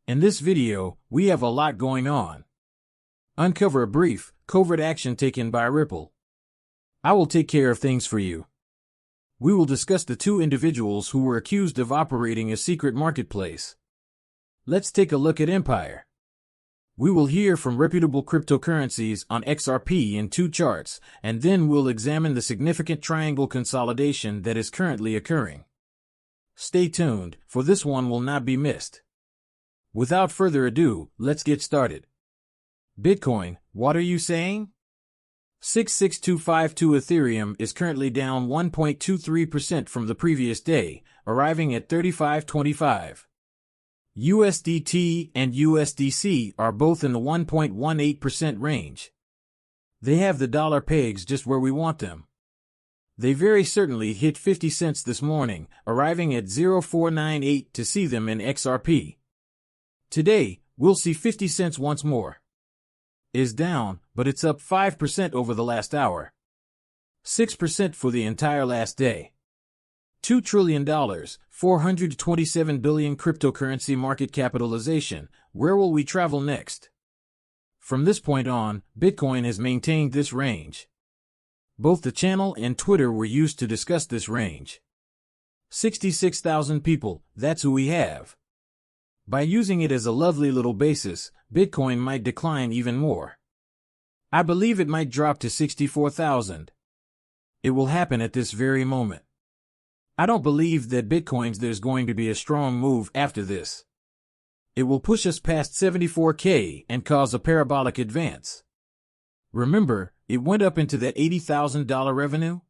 In this video, we have a lot going on. Uncover a brief, covert action taken by Ripple. I will take care of things for you. We will discuss the two individuals who were accused of operating a secret marketplace. Let's take a look at Empire. We will hear from reputable cryptocurrencies on XRP in two charts, and then we'll examine the significant triangle consolidation that is currently occurring. Stay tuned, for this one will not be missed. Without further ado, let's get started. Bitcoin, what are you saying? 66252 Ethereum is currently down 1.23% from the previous day, arriving at 35.25. USDT and USDC are both in the 1.18% range. They have the dollar pegs just where we want them. They very certainly hit 50 cents this morning, arriving at 0.498 to see them in XRP. Today, we'll see 50 cents once more. Is down, but it's up 5% over the last hour. 6% for the entire last day. $2 trillion, 427 billion cryptocurrency market capitalization. Where will we travel next? From this point on, Bitcoin has maintained this range. Both the channel and Twitter were used to discuss this range. 66,000 people, that's who we have. By using it as a lovely little basis, Bitcoin might decline even more. I believe it might drop to 64,000. It will happen at this very moment. I don't believe that there's going to be a strong move after this. It will push us past 74K and cause a parabolic advance. Remember, it went up into that $80,000 revenue?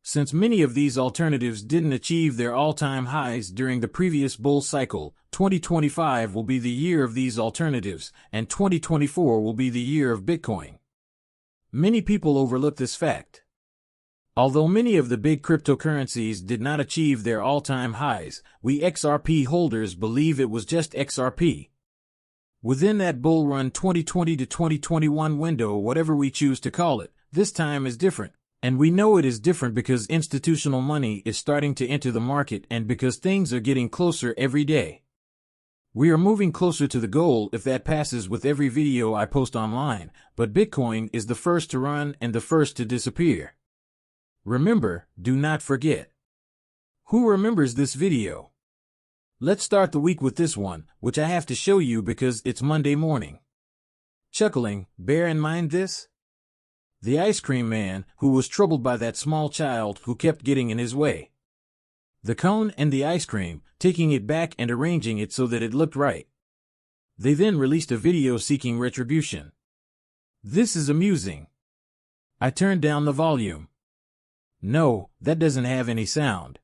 Since many of these alternatives didn't achieve their all-time highs during the previous bull cycle, 2025 will be the year of these alternatives, and 2024 will be the year of Bitcoin. Many people overlook this fact. Although many of the big cryptocurrencies did not achieve their all-time highs, we XRP holders believe it was just XRP. Within that bull run 2020 to 2021 window, whatever we choose to call it, this time is different. And we know it is different because institutional money is starting to enter the market and because things are getting closer every day. We are moving closer to the goal if that passes with every video I post online, but Bitcoin is the first to run and the first to disappear. Remember, do not forget. Who remembers this video? Let's start the week with this one, which I have to show you because it's Monday morning. Chuckling, bear in mind this? The ice cream man who was troubled by that small child who kept getting in his way. The cone and the ice cream, taking it back and arranging it so that it looked right. They then released a video seeking retribution. This is amusing. I turned down the volume. No, that doesn't have any sound.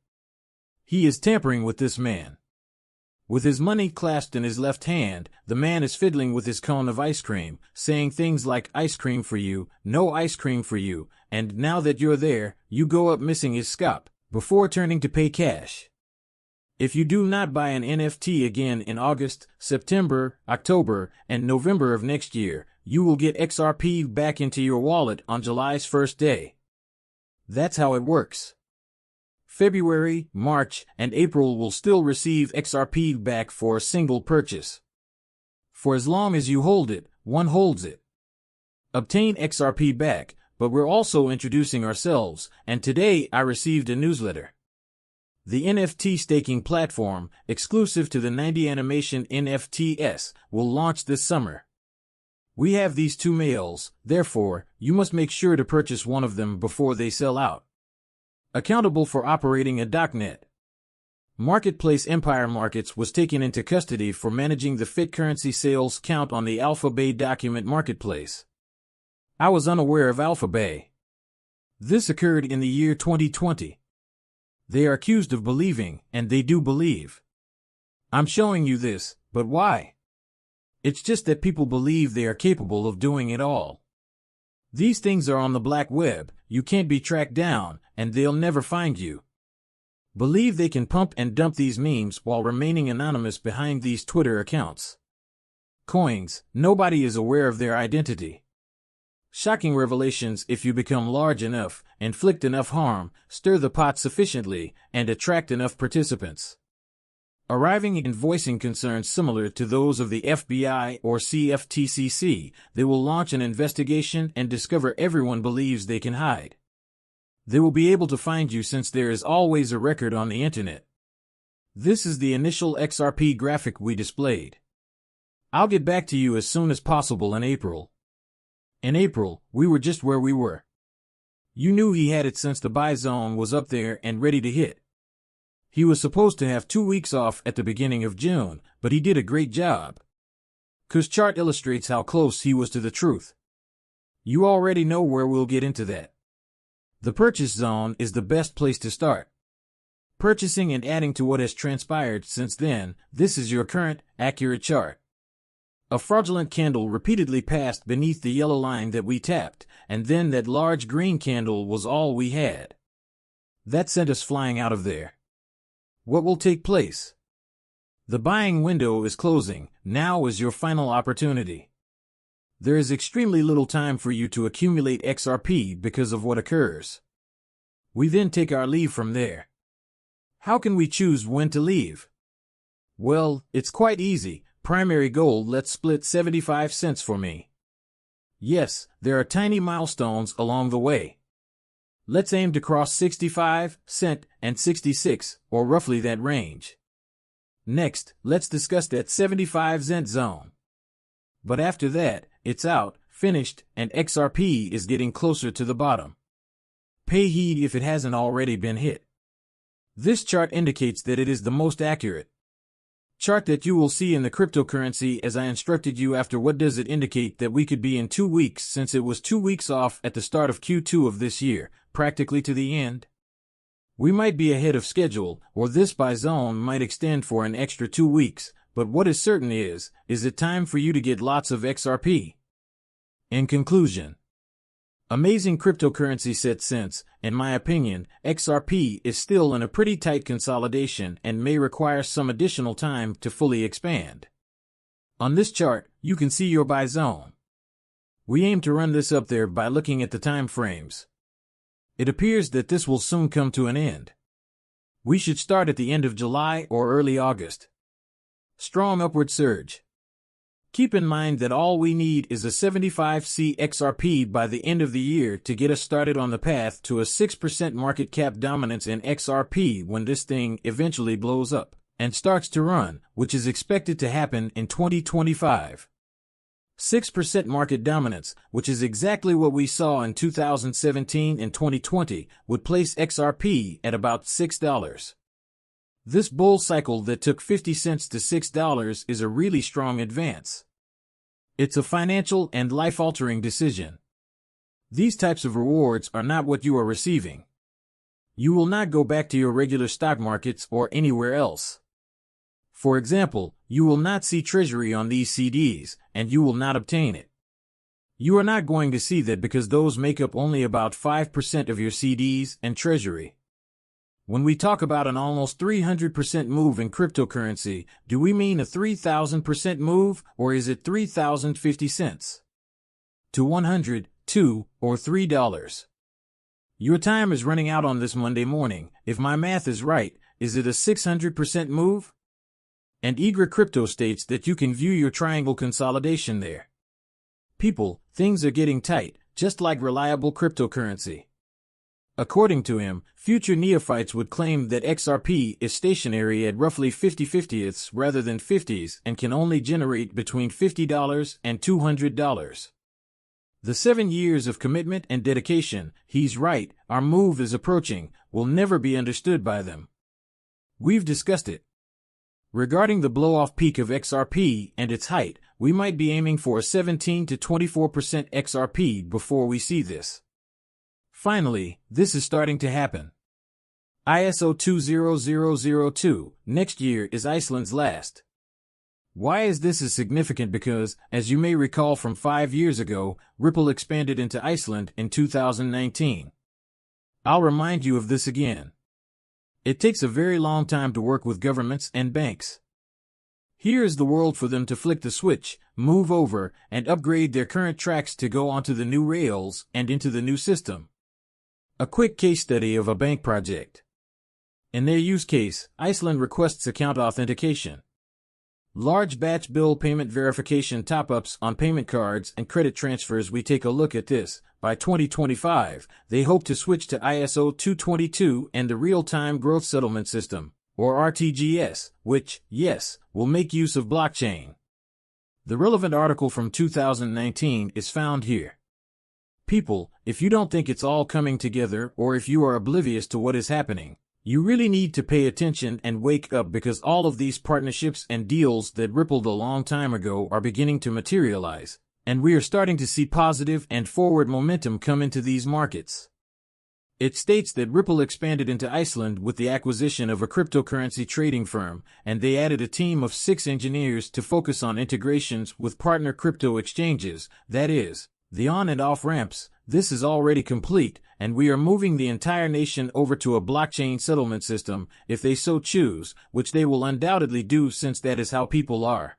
He is tampering with this man. With his money clasped in his left hand, the man is fiddling with his cone of ice cream, saying things like ice cream for you, no ice cream for you, and now that you're there, you go up missing his scalp, before turning to pay cash. If you do not buy an NFT again in August, September, October, and November of next year, you will get XRP back into your wallet on July's first day. That's how it works. February, March, and April will still receive XRP back for a single purchase. For as long as you hold it, one holds it. Obtain XRP back, but we're also introducing ourselves, and today I received a newsletter. The NFT staking platform, exclusive to the 90 Animation NFTs, will launch this summer. We have these two mails, therefore, you must make sure to purchase one of them before they sell out. Accountable for operating a .NET. Marketplace Empire Markets was taken into custody for managing the fiat currency sales count on the Alphabay document marketplace. I was unaware of Alphabay. This occurred in the year 2020. They are accused of believing, and they do believe. I'm showing you this, but why? It's just that people believe they are capable of doing it all. These things are on the black web, you can't be tracked down, and they'll never find you. Believe they can pump and dump these memes while remaining anonymous behind these Twitter accounts. Coins, nobody is aware of their identity. Shocking revelations if you become large enough, inflict enough harm, stir the pot sufficiently, and attract enough participants. Arriving and voicing concerns similar to those of the FBI or CFTCC, they will launch an investigation and discover everyone believes they can hide. They will be able to find you since there is always a record on the internet. This is the initial XRP graphic we displayed. I'll get back to you as soon as possible in April. In April, we were just where we were. You knew he had it since the buy zone was up there and ready to hit. He was supposed to have 2 weeks off at the beginning of June, but he did a great job. 'Cause chart illustrates how close he was to the truth. You already know where we'll get into that. The purchase zone is the best place to start. Purchasing and adding to what has transpired since then, this is your current, accurate chart. A fraudulent candle repeatedly passed beneath the yellow line that we tapped, and then that large green candle was all we had. That sent us flying out of there. What will take place? The buying window is closing. Now is your final opportunity. There is extremely little time for you to accumulate XRP because of what occurs. We then take our leave from there. How can we choose when to leave? Well, it's quite easy. Primary goal, let's split 75 cents for me. Yes, there are tiny milestones along the way. Let's aim to cross 65 cent and 66, or roughly that range. Next, let's discuss that 75 cent zone. But after that, it's out, finished, and XRP is getting closer to the bottom. Pay heed if it hasn't already been hit. This chart indicates that it is the most accurate chart that you will see in the cryptocurrency as I instructed you after. What does it indicate? That we could be in 2 weeks since it was 2 weeks off at the start of Q2 of this year, practically to the end. We might be ahead of schedule, or this buy zone might extend for an extra 2 weeks, but what is certain is it time for you to get lots of XRP. In conclusion, amazing cryptocurrency set since, in my opinion, XRP is still in a pretty tight consolidation and may require some additional time to fully expand. On this chart, you can see your buy zone. We aim to run this up there by looking at the time frames. It appears that this will soon come to an end. We should start at the end of July or early August. Strong upward surge. Keep in mind that all we need is a 75C XRP by the end of the year to get us started on the path to a 6% market cap dominance in XRP when this thing eventually blows up and starts to run, which is expected to happen in 2025. 6% market dominance, which is exactly what we saw in 2017 and 2020, would place XRP at about $6. This bull cycle that took 50 cents to $6 is a really strong advance. It's a financial and life-altering decision. These types of rewards are not what you are receiving. You will not go back to your regular stock markets or anywhere else. For example, you will not see treasury on these CDs, and you will not obtain it. You are not going to see that because those make up only about 5% of your CDs and treasury. When we talk about an almost 300% move in cryptocurrency, do we mean a 3,000% move, or is it 3,050 cents? To 100, $2, or $3? Your time is running out on this Monday morning. If my math is right, is it a 600% move? And Eager Crypto states that you can view your triangle consolidation there. People, things are getting tight, just like reliable cryptocurrency. According to him, future neophytes would claim that XRP is stationary at roughly 50/50ths rather than 50s and can only generate between $50 and $200. The 7 years of commitment and dedication, he's right, our move is approaching, will never be understood by them. We've discussed it. Regarding the blow-off peak of XRP and its height, we might be aiming for a 17 to 24% XRP before we see this. Finally, this is starting to happen. ISO 20002, next year is Iceland's last. Why is this significant? Because, as you may recall from 5 years ago, Ripple expanded into Iceland in 2019. I'll remind you of this again. It takes a very long time to work with governments and banks. Here is the world for them to flick the switch, move over, and upgrade their current tracks to go onto the new rails and into the new system. A quick case study of a bank project. In their use case, Iceland requests account authentication. Large batch bill payment verification top-ups on payment cards and credit transfers. We take a look at this. By 2025, they hope to switch to ISO 222 and the Real-Time Growth Settlement System, or RTGS, which, yes, will make use of blockchain. The relevant article from 2019 is found here. People, if you don't think it's all coming together or if you are oblivious to what is happening, you really need to pay attention and wake up, because all of these partnerships and deals that rippled a long time ago are beginning to materialize, and we are starting to see positive and forward momentum come into these markets. It states that Ripple expanded into Iceland with the acquisition of a cryptocurrency trading firm, and they added a team of 6 engineers to focus on integrations with partner crypto exchanges, that is, the on and off ramps. This is already complete, and we are moving the entire nation over to a blockchain settlement system, if they so choose, which they will undoubtedly do, since that is how people are.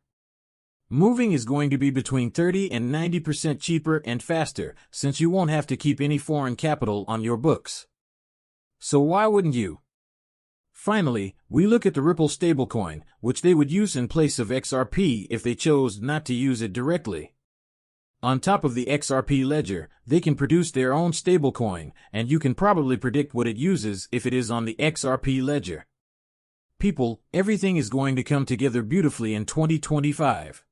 Moving is going to be between 30 and 90% cheaper and faster, since you won't have to keep any foreign capital on your books. So why wouldn't you? Finally, we look at the Ripple stablecoin, which they would use in place of XRP if they chose not to use it directly. On top of the XRP ledger, they can produce their own stablecoin, and you can probably predict what it uses if it is on the XRP ledger. People, everything is going to come together beautifully in 2025.